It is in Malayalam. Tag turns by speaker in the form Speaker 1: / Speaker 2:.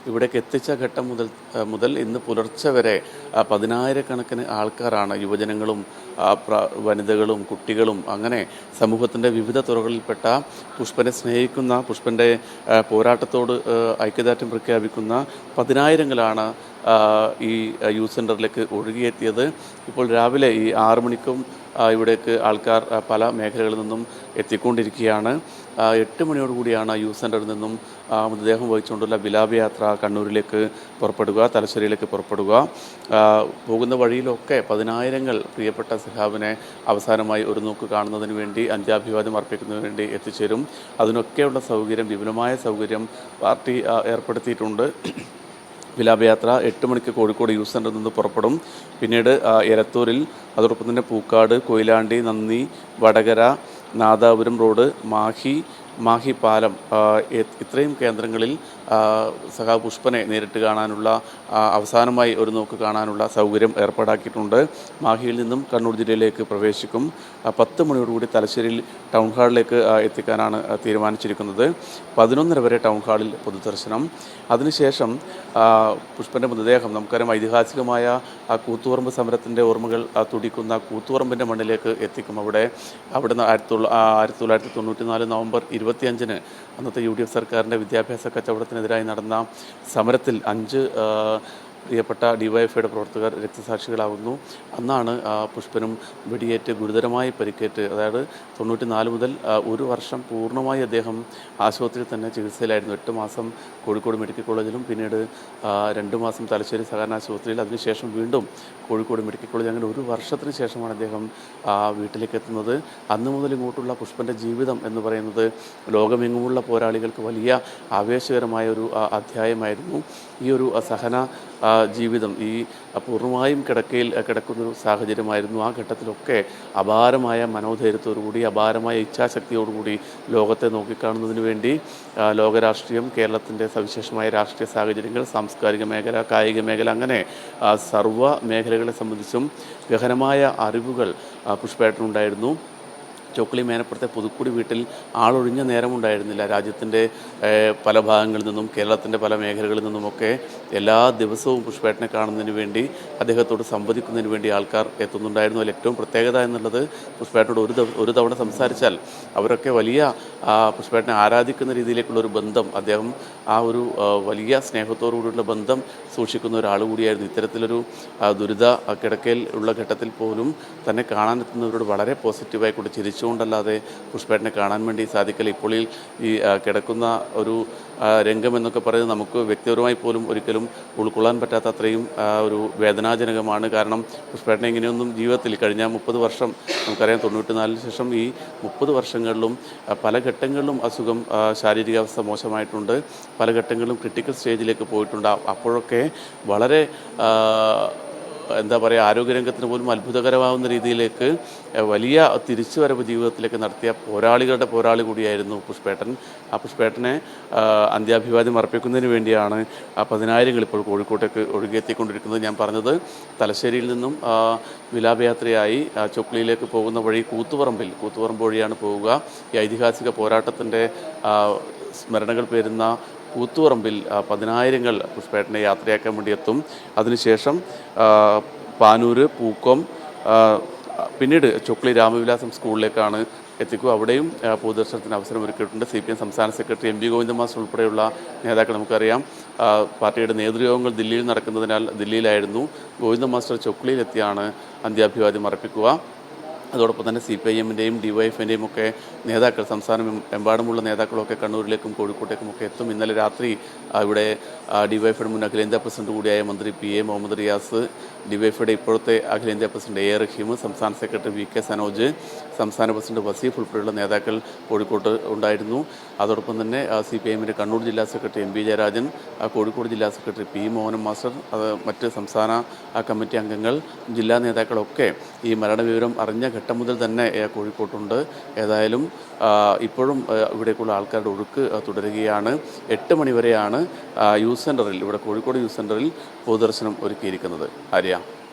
Speaker 1: ഇവിടേക്ക് എത്തിച്ച ഘട്ടം മുതൽ ഇന്ന് പുലർച്ചെ വരെ പതിനായിരക്കണക്കിന് ആൾക്കാരാണ്, യുവജനങ്ങളും വനിതകളും കുട്ടികളും അങ്ങനെ സമൂഹത്തിൻ്റെ വിവിധ തുറകളിൽപ്പെട്ട പുഷ്പനെ സ്നേഹിക്കുന്ന, പുഷ്പൻ്റെ പോരാട്ടത്തോട് ഐക്യദാർഢ്യം പ്രഖ്യാപിക്കുന്ന പതിനായിരങ്ങളാണ് ഈ യൂത്ത് സെൻറ്ററിലേക്ക് ഒഴുകിയെത്തിയത്. ഇപ്പോൾ രാവിലെ ഈ 6 മണിക്കും ഇവിടേക്ക് ആൾക്കാർ പല മേഖലകളിൽ നിന്നും എത്തിക്കൊണ്ടിരിക്കുകയാണ്. 8 മണിയോടുകൂടിയാണ് യൂത്ത് സെൻറ്ററിൽ നിന്നും മൃതദേഹം വഹിച്ചുകൊണ്ടുള്ള വിലാപ യാത്ര കണ്ണൂരിലേക്ക് പുറപ്പെടുക, തലശ്ശേരിയിലേക്ക് പുറപ്പെടുക. പോകുന്ന വഴിയിലൊക്കെ പതിനായിരങ്ങൾ പ്രിയപ്പെട്ട സഖാവിനെ അവസാനമായി ഒരു നോക്ക് കാണുന്നതിന് വേണ്ടി, അന്ത്യാഭിവാദ്യം അർപ്പിക്കുന്നതിന് വേണ്ടി എത്തിച്ചേരും. അതിനൊക്കെയുള്ള സൗകര്യം, വിപുലമായ സൗകര്യം പാർട്ടി ഏർപ്പെടുത്തിയിട്ടുണ്ട്. വിലാപയാത്ര 8 മണിക്ക് കോഴിക്കോട് യൂത്ത് സെൻറ്ററിൽ നിന്ന് പുറപ്പെടും. പിന്നീട് എലത്തൂരിൽ, അതോടൊപ്പം തന്നെ പൂക്കാട്, കൊയിലാണ്ടി, നന്ദി, വടകര, നാദാപുരം റോഡ്, മാഹി പാലം, ഇത്രയും കേന്ദ്രങ്ങളിൽ സഖാവ് പുഷ്പനെ നേരിട്ട് കാണാനുള്ള, അവസാനമായി ഒരു നോക്ക് കാണാനുള്ള സൗകര്യം ഏർപ്പാടാക്കിയിട്ടുണ്ട്. മാഹിയിൽ നിന്നും കണ്ണൂർ ജില്ലയിലേക്ക് പ്രവേശിക്കും. 10 മണിയോടുകൂടി തലശ്ശേരിയിൽ ടൗൺ ഹാളിലേക്ക് എത്തിക്കാനാണ് തീരുമാനിച്ചിരിക്കുന്നത്. 11:30 വരെ ടൗൺ ഹാളിൽ പൊതുദർശനം. അതിനുശേഷം പുഷ്പൻ്റെ മൃതദേഹം, നമുക്കറിയാം ഐതിഹാസികമായ കൂത്തുപറമ്പ് സമരത്തിൻ്റെ ഓർമ്മകൾ തുടിക്കുന്ന കൂത്തുപറമ്പിൻ്റെ മണ്ണിലേക്ക് എത്തിക്കും. അവിടുന്ന് 1994 നവംബർ 25-ന് അന്നത്തെ UDF സർക്കാരിൻ്റെ വിദ്യാഭ്യാസ കച്ചവടത്തിനെതിരായി നടന്ന സമരത്തിൽ 5 പ്രിയപ്പെട്ട DYFIയുടെ പ്രവർത്തകർ രക്തസാക്ഷികളാകുന്നു. അന്നാണ് പുഷ്പനും വെടിയേറ്റ് ഗുരുതരമായി പരിക്കേറ്റ്, അതായത് 94 മുതൽ 1 വർഷം പൂർണ്ണമായി അദ്ദേഹം ആശുപത്രിയിൽ തന്നെ ചികിത്സയിലായിരുന്നു. 8 മാസം കോഴിക്കോട് മെഡിക്കൽ കോളേജിലും പിന്നീട് 2 മാസം തലശ്ശേരി സഹകരണ ആശുപത്രിയിൽ, അതിനുശേഷം വീണ്ടും കോഴിക്കോട് മെഡിക്കൽ കോളേജ്. അങ്ങനെ 1 വർഷത്തിന് ശേഷമാണ് അദ്ദേഹം വീട്ടിലേക്ക് എത്തുന്നത്. അന്ന് മുതൽ ഇങ്ങോട്ടുള്ള പുഷ്പൻ്റെ ജീവിതം എന്ന് പറയുന്നത് ലോകമെങ്ങുമുള്ള പോരാളികൾക്ക് വലിയ ആവേശകരമായ ഒരു അധ്യായമായിരുന്നു. ഈ ഒരു സഹന ജീവിതം ഈ പൂർണ്ണമായും കിടക്കുന്നൊരു സാഹചര്യമായിരുന്നു. ആ ഘട്ടത്തിലൊക്കെ അപാരമായ മനോധൈര്യത്തോടുകൂടി, അപാരമായ ഇച്ഛാശക്തിയോടുകൂടി ലോകത്തെ നോക്കിക്കാണുന്നതിന് വേണ്ടി ലോകരാഷ്ട്രീയം, കേരളത്തിൻ്റെ സവിശേഷമായ രാഷ്ട്രീയ സാഹചര്യങ്ങൾ, സാംസ്കാരിക മേഖല, കായിക മേഖല, അങ്ങനെ സർവ്വ മേഖലകളെ സംബന്ധിച്ചും ഗഹനമായ അറിവുകൾ പുഷ്പേട്ടനുണ്ടായിരുന്നു. ചോക്ലി മേനപ്പുറത്തെ പുതുക്കുടി വീട്ടിൽ ആളൊഴിഞ്ഞ നേരമുണ്ടായിരുന്നില്ല. രാജ്യത്തിൻ്റെ പല ഭാഗങ്ങളിൽ നിന്നും, കേരളത്തിൻ്റെ പല മേഖലകളിൽ നിന്നുമൊക്കെ എല്ലാ ദിവസവും പുഷ്പേട്ടനെ കാണുന്നതിന് വേണ്ടി, അദ്ദേഹത്തോട് സംവദിക്കുന്നതിന് വേണ്ടി ആൾക്കാർ എത്തുന്നുണ്ടായിരുന്നു. അതിൽ ഏറ്റവും പ്രത്യേകത എന്നുള്ളത്, പുഷ്പേട്ടനോട് ഒരു തവണ സംസാരിച്ചാൽ അവരൊക്കെ വലിയ പുഷ്പേട്ടനെ ആരാധിക്കുന്ന രീതിയിലേക്കുള്ളൊരു ബന്ധം, അദ്ദേഹം ആ ഒരു വലിയ സ്നേഹത്തോടുകൂടിയുള്ള ബന്ധം സൂക്ഷിക്കുന്ന ഒരാൾ കൂടിയായിരുന്നു. ഇത്തരത്തിലൊരു ദുരിത കിടക്കയിൽ ഉള്ള ഘട്ടത്തിൽ പോലും തന്നെ കാണാനെത്തുന്നവരോട് വളരെ പോസിറ്റീവായി കൂടി ചിരിച്ചുകൊണ്ടല്ലാതെ പുഷ്പേട്ടനെ കാണാൻ വേണ്ടി സാധിക്കില്ല. ഇപ്പോൾ ഈ കിടക്കുന്ന ഒരു രംഗം എന്നൊക്കെ പറയുന്നത് നമുക്ക് വ്യക്തിപരമായി പോലും ഒരിക്കലും ഉൾക്കൊള്ളാൻ പറ്റാത്ത അത്രയും ഒരു വേദനാജനകമാണ്. കാരണം പുഷ്പേട്ടനെ ഇങ്ങനെയൊന്നും ജീവിതത്തിൽ കഴിഞ്ഞ 30 വർഷം, നമുക്കറിയാം 94 ശേഷം ഈ 30 വർഷങ്ങളിലും പല ഘട്ടങ്ങളിലും അസുഖം, ശാരീരികാവസ്ഥ മോശമായിട്ടുണ്ട്. പല ഘട്ടങ്ങളിലും ക്രിട്ടിക്കൽ സ്റ്റേജിലേക്ക് പോയിട്ടുണ്ട്. അപ്പോഴൊക്കെ വളരെ എന്താ പറയുക, ആരോഗ്യരംഗത്തിന് പോലും അത്ഭുതകരമാവുന്ന രീതിയിലേക്ക് വലിയ തിരിച്ചുവരവ് ജീവിതത്തിലേക്ക് നടത്തിയ പോരാളികളുടെ പോരാളി കൂടിയായിരുന്നു പുഷ്പേട്ടൻ. ആ പുഷ്പേട്ടനെ അന്ത്യാഭിവാദ്യം അർപ്പിക്കുന്നതിന് വേണ്ടിയാണ് 10,000 ഇപ്പോൾ കോഴിക്കോട്ടേക്ക് ഒഴുകിയെത്തിക്കൊണ്ടിരിക്കുന്നത്. ഞാൻ പറഞ്ഞത്, തലശ്ശേരിയിൽ നിന്നും വിലാപയാത്രയായി ചൊക്ലിയിലേക്ക് പോകുന്ന വഴി കൂത്തുപറമ്പ് വഴിയാണ് പോവുക. ഈ ഐതിഹാസിക പോരാട്ടത്തിൻ്റെ സ്മരണകൾ പേരുന്ന കൂത്തുപറമ്പിൽ 10,000 പുഷ്പേട്ടനെ യാത്രയാക്കാൻ വേണ്ടി എത്തും. അതിനുശേഷം പാനൂര്, പൂക്കോം, പിന്നീട് ചൊക്ലി രാമവിലാസം സ്കൂളിലേക്കാണ് എത്തിക്കുക. അവിടെയും പൊതുദർശനത്തിന് അവസരം ഒരുക്കിയിട്ടുണ്ട്. CPM സംസ്ഥാന സെക്രട്ടറി MV ഗോവിന്ദൻ മാസ്റ്റർ ഉൾപ്പെടെയുള്ള നേതാക്കൾ, നമുക്കറിയാം പാർട്ടിയുടെ നേതൃയോഗങ്ങൾ ദില്ലിയിൽ നടക്കുന്നതിനാൽ ദില്ലിയിലായിരുന്നു. ഗോവിന്ദൻ മാസ്റ്റർ ചൊക്ലിയിലെത്തിയാണ് അന്ത്യാഭിവാദ്യം അർപ്പിക്കുക. അതോടൊപ്പം തന്നെ CPIM-ൻ്റെയും DYFIൻ്റെയും ഒക്കെ നേതാക്കൾ, സംസ്ഥാനമെമ്പാടുമുള്ള നേതാക്കളൊക്കെ കണ്ണൂരിലേക്കും കോഴിക്കോട്ടേക്കും ഒക്കെ എത്തും. ഇന്നലെ രാത്രി ഇവിടെ DYFIയുടെ മുൻ അഖിലേന്ത്യാ പ്രസിഡന്റ് കൂടിയായ മന്ത്രി PA മുഹമ്മദ് റിയാസ്, DYFIയുടെ ഇപ്പോഴത്തെ അഖിലേന്ത്യാ പ്രസിഡന്റ് A റഹീം, സംസ്ഥാന സെക്രട്ടറി VK സനോജ്, സംസ്ഥാന പ്രസിഡന്റ് വസീഫ് ഉൾപ്പെടെയുള്ള നേതാക്കൾ കോഴിക്കോട്ട് ഉണ്ടായിരുന്നു. അതോടൊപ്പം തന്നെ CPIM-ൻ്റെ കണ്ണൂർ ജില്ലാ സെക്രട്ടറി MB ജയരാജൻ, കോഴിക്കോട് ജില്ലാ സെക്രട്ടറി P മോഹനൻ മാസ്റ്റർ, മറ്റ് സംസ്ഥാന കമ്മിറ്റി അംഗങ്ങൾ, ജില്ലാ നേതാക്കളൊക്കെ ഈ മരണവിവരം അറിഞ്ഞ ഘട്ടം മുതൽ തന്നെ കോഴിക്കോട്ടുണ്ട്. ഏതായാലും ഇപ്പോഴും ഇവിടേക്കുള്ള ആൾക്കാരുടെ ഒഴുക്ക് തുടരുകയാണ്. 8 മണി വരെയാണ് യൂത്ത് സെൻറ്ററിൽ, ഇവിടെ കോഴിക്കോട് യൂത്ത് സെൻറ്ററിൽ പൊതുദർശനം ഒരുക്കിയിരിക്കുന്നത്. ആര്യ.